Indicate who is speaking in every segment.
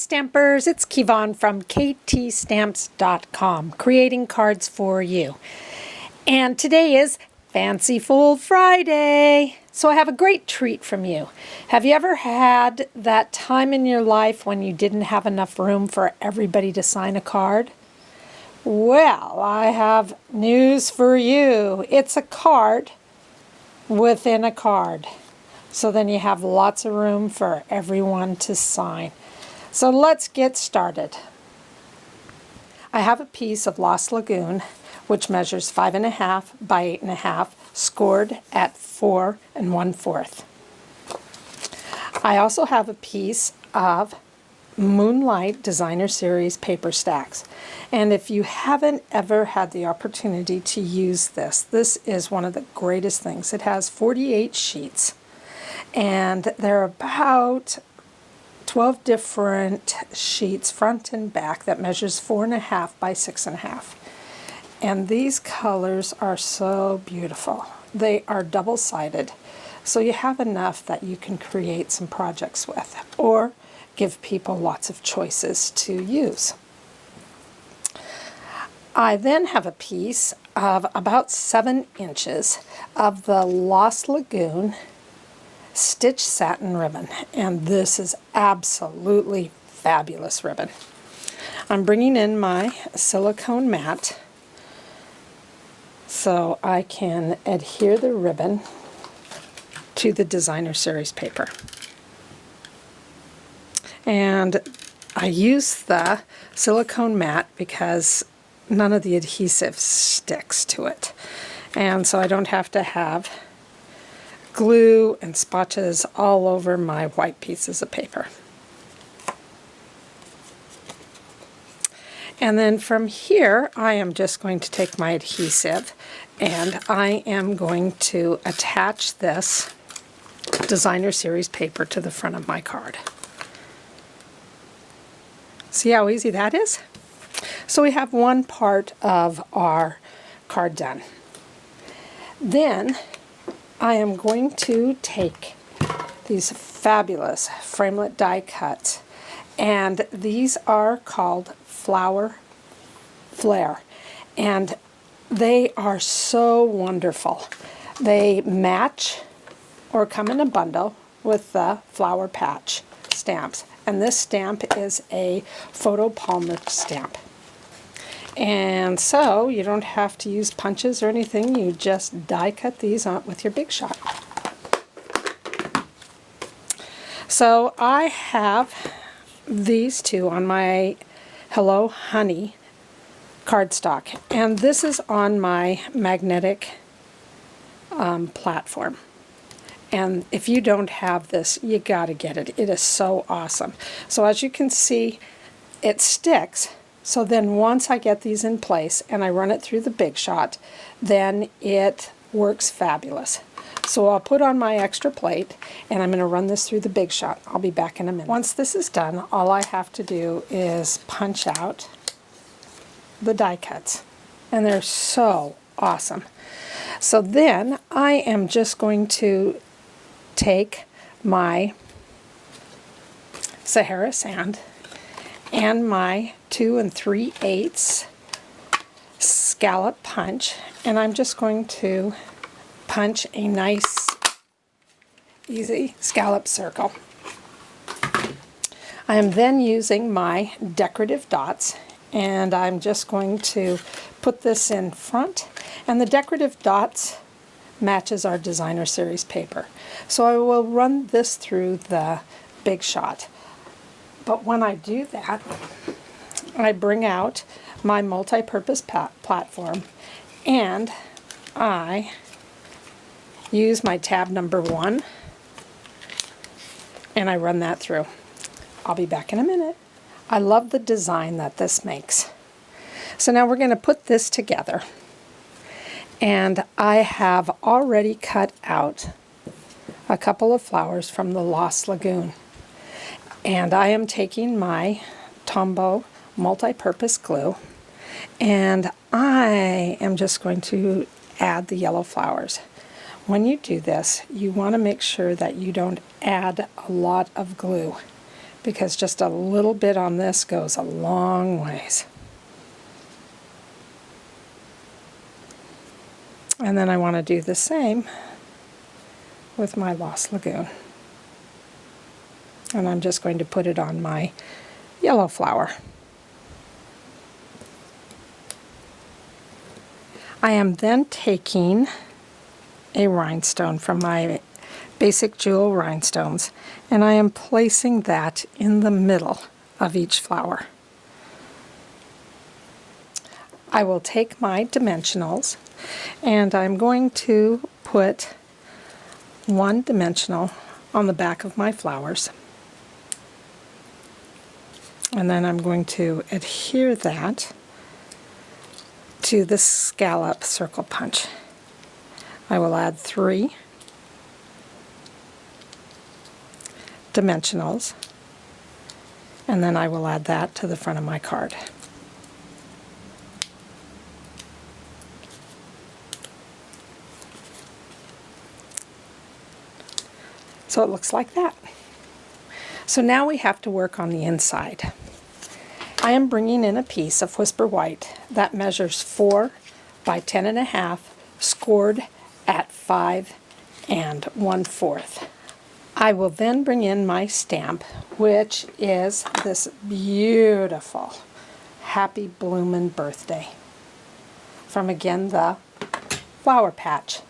Speaker 1: Stampers, it's Kevon from ktstamps.com, creating cards for you. And today is Fanciful Friday. So I have a great treat from you. Have you ever had that time in your life when you didn't have enough room for everybody to sign a card? Well, I have news for you. It's a card within a card. So then you have lots of room for everyone to sign. So let's get started. I have a piece of Lost Lagoon, which measures 5.5 by 8.5, scored at 4 1/4. I also have a piece of Moonlight Designer Series paper stacks. And if you haven't ever had the opportunity to use this, this is one of the greatest things. It has 48 sheets, and they're about 12 different sheets, front and back, that measures 4.5 by 6.5. And these colors are so beautiful. They are double-sided, so you have enough that you can create some projects with, or give people lots of choices to use. I then have a piece of about 7 inches of the Lost Lagoon stitch satin ribbon, and this is absolutely fabulous ribbon. I'm bringing in my silicone mat so I can adhere the ribbon to the Designer Series paper. And I use the silicone mat because none of the adhesive sticks to it, and so I don't have to have glue and spotches all over my white pieces of paper. And then from here, I am just going to take my adhesive and I am going to attach this Designer Series paper to the front of my card. See how easy that is? So we have one part of our card done. Then I am going to take these fabulous framelit die cuts, and these are called Flower Flare, and they are so wonderful. They match or come in a bundle with the flower patch stamps, and this stamp is a photopolymer stamp. And so you don't have to use punches or anything, you just die cut these on with your Big Shot. So I have these two on my Hello Honey cardstock, and this is on my magnetic platform. And if you don't have this, you gotta get it. It is so awesome. So as you can see, it sticks. So then once I get these in place and I run it through the Big Shot, then it works fabulous. So I'll put on my extra plate and I'm going to run this through the Big Shot. I'll be back in a minute. Once this is done, all I have to do is punch out the die cuts, and they're so awesome. So then I am just going to take my Sahara sand and my 2 3/8 scallop punch, and I'm just going to punch a nice easy scallop circle. I am then using my decorative dots, and I'm just going to put this in front, and the decorative dots matches our Designer Series paper. So I will run this through the Big Shot. But when I do that, I bring out my Multipurpose Platform, and I use my tab number 1, and I run that through. I'll be back in a minute. I love the design that this makes. So now we're going to put this together, and I have already cut out a couple of flowers from the Lost Lagoon. And I am taking my Tombow multi-purpose glue, and I am just going to add the yellow flowers. When you do this, you want to make sure that you don't add a lot of glue, because just a little bit on this goes a long ways. And then I want to do the same with my Lost Lagoon. And I'm just going to put it on my yellow flower. I am then taking a rhinestone from my Basic Jewel Rhinestones, and I am placing that in the middle of each flower. I will take my dimensionals, and I'm going to put one dimensional on the back of my flowers. And then I'm going to adhere that to the scallop circle punch. I will add 3 dimensionals, and then I will add that to the front of my card. So it looks like that. So now we have to work on the inside. I am bringing in a piece of Whisper White that measures 4 by 10.5, scored at 5 1/4. I will then bring in my stamp, which is this beautiful Happy Bloomin' Birthday from, again, the Flower Patch.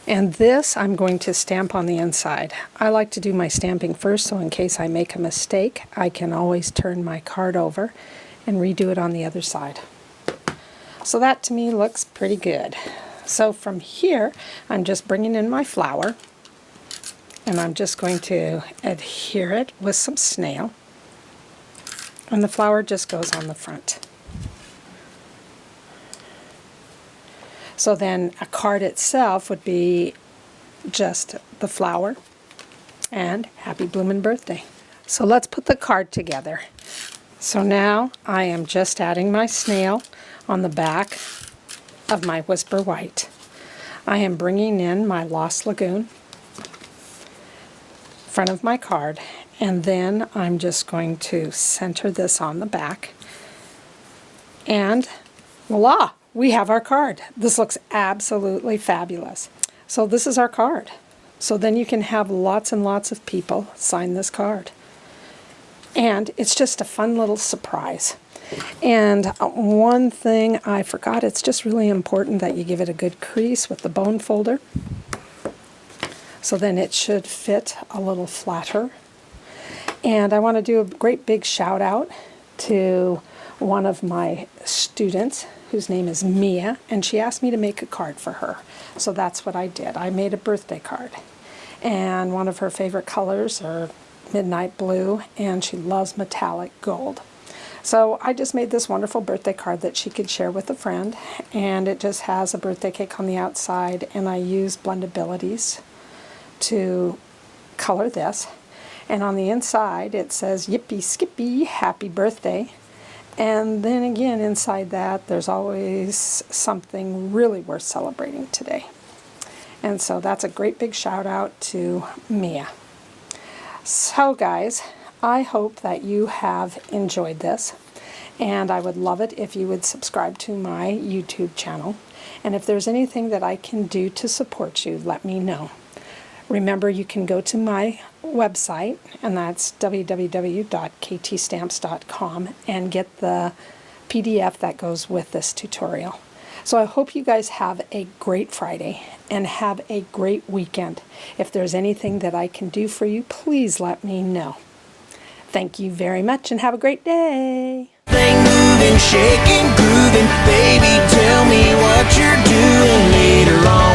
Speaker 1: And this I'm going to stamp on the inside. I like to do my stamping first, so in case I make a mistake, I can always turn my card over and redo it on the other side. So that to me looks pretty good. So from here, I'm just bringing in my flower, and I'm just going to adhere it with some snail, and the flower just goes on the front. So then a card itself would be just the flower and Happy Bloomin' Birthday. So let's put the card together. So now I am just adding my snail on the back of my Whisper White. I am bringing in my Lost Lagoon, front of my card, and then I'm just going to center this on the back, and voila! We have our card. This looks absolutely fabulous. So this is our card. So then you can have lots and lots of people sign this card. And it's just a fun little surprise. And one thing I forgot, it's just really important that you give it a good crease with the bone folder. So then it should fit a little flatter. And I want to do a great big shout out to one of my students, whose name is Mia, and she asked me to make a card for her. So that's what I did. I made a birthday card. And one of her favorite colors are midnight blue, and she loves metallic gold. So I just made this wonderful birthday card that she could share with a friend, and it just has a birthday cake on the outside, and I used Blendabilities to color this. And on the inside it says, "Yippee Skippy, happy birthday." And then again, inside that, there's always something really worth celebrating today. And so that's a great big shout out to Mia. So guys, I hope that you have enjoyed this. And I would love it if you would subscribe to my YouTube channel. And if there's anything that I can do to support you, let me know. Remember, you can go to my website, and that's www.ktstamps.com, and get the PDF that goes with this tutorial. So I hope you guys have a great Friday and have a great weekend. If there's anything that I can do for you, please let me know. Thank you very much and have a great day.
Speaker 2: Moving, shaking, grooving, baby, tell me what you're doing later on.